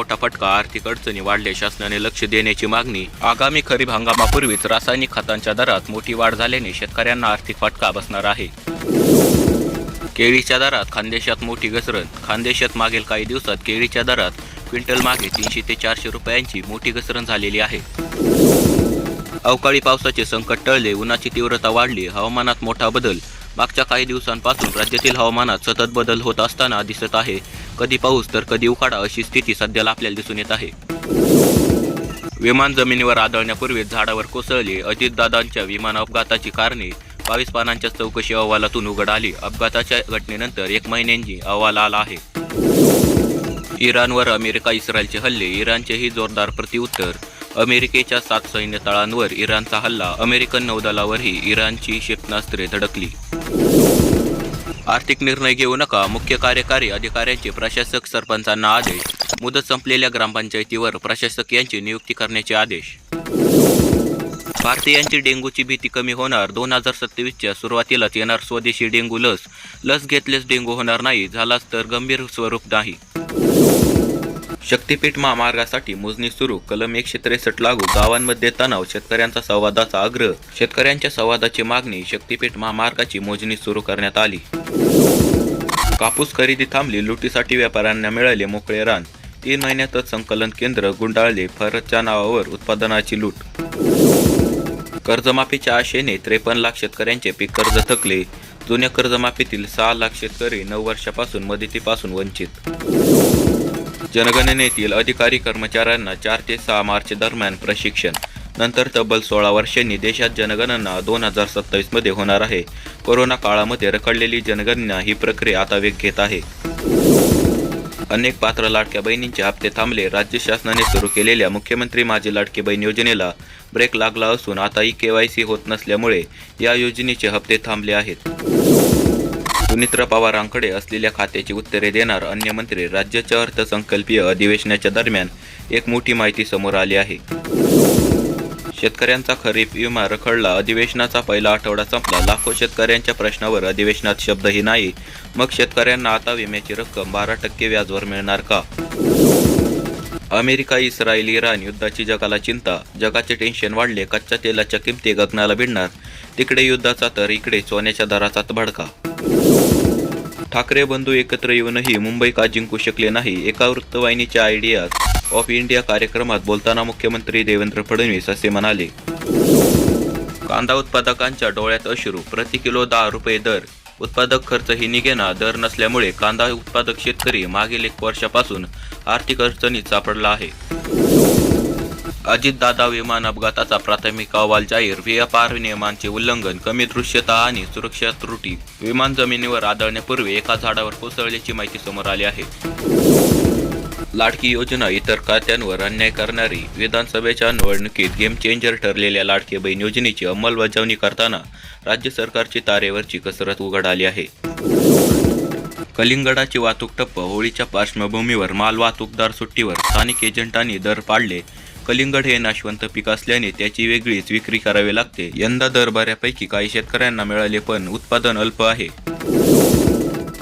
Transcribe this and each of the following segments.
मोठा फटका, आर्थिक अडचणी वाढल्या, शासनाने लक्ष देण्याची मागणी. आगामी खरीप हंगामापूर्वीच रासायनिक खतांच्या दरात मोठी वाढ झाल्याने शेतकऱ्यांना आर्थिक फटका बसणार आहे. केळीच्या दरात खानदेशात मोठी घसरण. खानदेशात मागील काही दिवसात केळीच्या दरात क्विंटल मागे 300 ते 400 रुपयांची मोठी घसरण झालेली आहे. अवकाळी पावसाचे संकट टळले, उन्हाची तीव्रता वाढली, हवामानात मोठा बदल. मागच्या काही दिवसांपासून राज्यातील हवामानात सतत बदल होत असताना दिसत आहे. कधी पाऊस तर कधी उकाडा अशी स्थिती सध्याला आपल्याला दिसून येत आहे. विमान जमिनीवर आदळण्यापूर्वीच झाडावर कोसळले. अजितदादांच्या विमान अपघाताची कारणे 22 पानांच्या चौकशी अहवालातून उघड आली. अपघाताच्या घटनेनंतर 1 महिन्यांनी अहवाल आला आहे. इराणवर अमेरिका इस्रायलचे हल्ले, इराणचेही जोरदार प्रत्युत्तर. अमेरिकेच्या 7 सैन्य तळांवर इराणचा हल्ला. अमेरिकन नौदलावरही इराणची क्षेपणास्त्रे धडकली. आर्थिक निर्णय घेऊ नका, मुख्य कार्यकारी अधिकाऱ्यांचे प्रशासक सरपंचांना आदेश. मुदत संपलेल्या ग्रामपंचायतीवर प्रशासक यांची नियुक्ती करण्याचे आदेश. भारतीयांची डेंग्यूची भीती कमी होणार. 2027च्या सुरुवातीलाच येणार स्वदेशी डेंग्यू लस. लस घेतल्यास डेंग्यू होणार नाही, झालाच तर गंभीर स्वरूप नाही. शक्तीपीठ महामार्गासाठी मोजणी सुरू. कलम 163 लागू. गावांमध्ये तणाव, शेतकऱ्यांचा संवादाचा आग्रह. शेतकऱ्यांच्या संवादाची मागणी. शक्तीपीठ महामार्गाची मोजणी सुरू करण्यात आली. कापूस खरेदी थांबली, लुटीसाठी व्यापाऱ्यांना मिळाले मोकळे रान. 3 महिन्यातच संकलन केंद्र गुंडाळले, फरच्या नावावर उत्पादनाची लूट. कर्जमाफीच्या आशेने 53 लाख शेतकऱ्यांचे पीक कर्ज थकले. जुन्या कर्जमाफीतील 6 लाख शेतकरी 9 वर्षापासून मदतीपासून वंचित. जनगणनेतील अधिकारी कर्मचाऱ्यांना 4 ते 6 मार्च दरम्यान प्रशिक्षण. नंतर तब्बल 16 वर्षांनी देशात जनगणना 2027 मध्ये होणार आहे. कोरोना काळामध्ये रखडलेली जनगणना ही प्रक्रिया आता वेग घेत आहे. अनेक पात्र लाडक्या बहिणींचे हप्ते थांबले. राज्य शासनाने सुरू केलेल्या मुख्यमंत्री माझी लाडकी बहीण योजनेला ब्रेक लागला असून आताही KYC होत नसल्यामुळे या योजनेचे हप्ते थांबले आहेत. सुनित्रा पवारांकडे असलेल्या खात्याची उत्तरे देणार अन्य मंत्री. राज्याच्या अर्थसंकल्पीय अधिवेशनाच्या दरम्यान एक मोठी माहिती समोर आली आहे. शेतकऱ्यांचा खरीप विमा रखडला. अधिवेशनाचा पहिला आठवडा संपला. लाखो शेतकऱ्यांच्या प्रश्नावर अधिवेशनात शब्दही नाही. मग शेतकऱ्यांना आता विम्याची रक्कम 12% व्याजवर मिळणार का? अमेरिका, इस्रायल, इराण युद्धाची जगाला चिंता. जगाचे टेन्शन वाढले. कच्च्या तेलाच्या किमती गगनाला भिडणार. तिकडे युद्धाचा तर इकडे सोन्याच्या दराचा भडका. ठाकरे बंधू एकत्र येऊनही मुंबई का जिंकू शकले नाही. एका वृत्तवाहिनीच्या आयडियाज ऑफ इंडिया कार्यक्रमात बोलताना मुख्यमंत्री देवेंद्र फडणवीस असे म्हणाले. कांदा उत्पादकांच्या डोळ्यात अश्रू. प्रति किलो 10 रुपये दर. उत्पादक खर्चही निघेना. दर नसल्यामुळे कांदा उत्पादक शेतकरी मागील 1 वर्षापासून आर्थिक अडचणीत सापडला आहे. अजितदादा विमान अपघाताचा प्राथमिक अहवाल जाहीर. व्यापार नियमांचे उल्लंघन, कमी दृश्यता आणि सुरक्षा त्रुटी. विमान जमिनीवर आदळण्यापूर्वी एका झाडावर कोसळल्याची माहिती समोर आली आहे. लाडकी योजना इतर खात्यांवर अन्याय करणारी. विधानसभेच्या निवडणुकीत गेम चेंजर ठरलेल्या लाडकी बहीण योजनेची अंमलबजावणी करताना राज्य सरकारची तारेवरची कसरत उघड आली आहे. कलिंगडाची वाहतूक ठप्प. होळीच्या पार्श्वभूमीवर माल वाहतूकदार सुट्टीवर. स्थानिक एजंटांनी दर पाडले. कलिंगड हे नाशवंत पीक असल्याने त्याची वेगळीच विक्री करावी लागते. यंदा दर बऱ्यापैकी काही शेतकऱ्यांना मिळाले, पण उत्पादन अल्प आहे.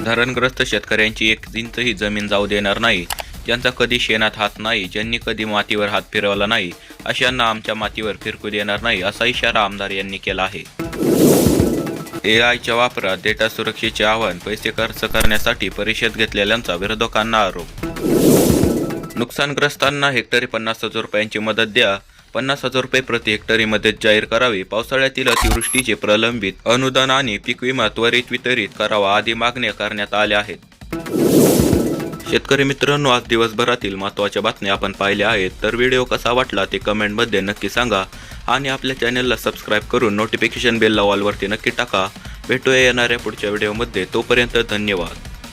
धरणग्रस्त शेतकऱ्यांची 1 इंचही जमीन जाऊ देणार नाही. ज्यांचा कधी शेणात हात नाही, ज्यांनी कधी मातीवर हात फिरवला नाही, अशांना आमच्या मातीवर फिरकू देणार नाही, असा इशारा आमदार यांनी केला आहे. AIच्या वापरात डेटा सुरक्षेचे आव्हान. पैसे खर्च करण्यासाठी परिषद घेतलेल्यांचा विरोधकांना आरोप. नुकसानग्रस्तांना हेक्टरी 50,000 रुपयांची मदत द्या. 50,000 रुपये प्रति हेक्टरी मदत जाहीर करावी. पावसाळ्यातील अतिवृष्टीचे प्रलंबित अनुदान आणि पीक विमा त्वरित वितरित करावा आदी मागण्या करण्यात आल्या आहेत. शेतकरी मित्रांनो, आज दिवसभरातील महत्त्वाच्या बातम्या आपण पाहिल्या आहेत. तर व्हिडिओ कसा वाटला ते कमेंटमध्ये नक्की सांगा आणि आपल्या चॅनलला सबस्क्राईब करून नोटिफिकेशन बेलला ऑलवरती नक्की टाका. भेटूया येणाऱ्या पुढच्या व्हिडिओमध्ये. तोपर्यंत धन्यवाद.